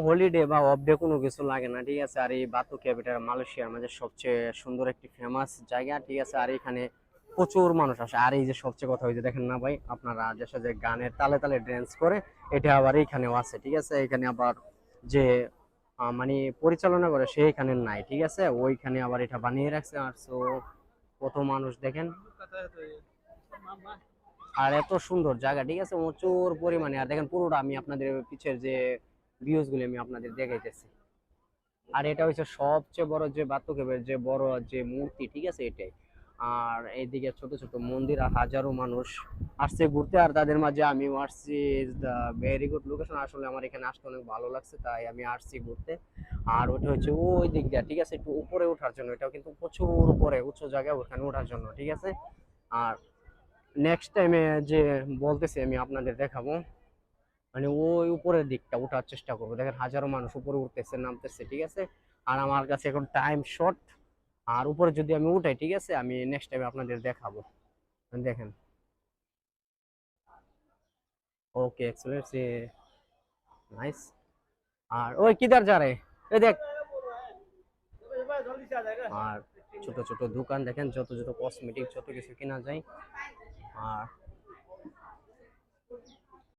Holiday বা off day কোনো কিছু লাগে না, ঠিক আছে। আর এই বাতু কেভ এটা মালয়েশিয়ার মাঝে সবচেয়ে সুন্দর একটি ফেমাস জায়গা, ঠিক আছে। আর এখানে প্রচুর মানুষ আসে। আর এই যে সবচেয়ে কথা হয়েছে দেখেন না ভাই, আপনারা দেশে যে গানের তালে তালে ড্যান্স করে, এটা আবার এইখানেও আছে, ঠিক আছে। এখানে আবার যে মানে পরিচালনা করে সে এখানে নাই, ঠিক আছে। ওইখানে আবার এটা বানিয়ে রাখছে। আর সো কত মানুষ দেখেন, আর এত সুন্দর জায়গা, ঠিক আছে, প্রচুর পরিমাণে। আর দেখেন পুরোটা আমি আপনাদের পিছের যে ভিউজ গুলো আমি আপনাদের দেখাইতেছি। আর এটা হচ্ছে সবচেয়ে বড় যে বাতুকেবের যে বড় যে মূর্তি, ঠিক আছে, এটাই। আর এইদিকে ছোট ছোট মন্দির, আর হাজারো মানুষ আসছে ঘুরতে, আর তাদের মাঝে আমিও আসছি। ভেরি গুড লোকেশন, আসলে আমার এখানে আসতে অনেক ভালো লাগছে, তাই আমি আসছি ঘুরতে। আর ওটা হচ্ছে ওই দিক দিয়ে, ঠিক আছে, একটু উপরে ওঠার জন্য। এটাও কিন্তু প্রচুর উপরে উঁচু জায়গায়, ওখানে ওঠার জন্য, ঠিক আছে। আর নেক্সট টাইমে যে বলতেছি আমি আপনাদের দেখাবো, মানে ওই উপরের দিকটা ওঠার চেষ্টা করবো। দেখেন হাজারো মানুষ উপরে উঠতেছে নামতেছে, ঠিক আছে। আর আমার কাছে এখন টাইম শর্ট, আর উপরে যদি আমি উঠাই, ঠিক আছে, আমি নেক্সট টাইম আপনাদের দেখাবো। দেখেন, ওকে এক্সেলেন্ট, নাইস। আর ওই কিধার যা রে, এই দেখ। আর ছোট ছোট দোকান দেখেন, যত যত কসমেটিক যত কিছু কেনা যায়। আর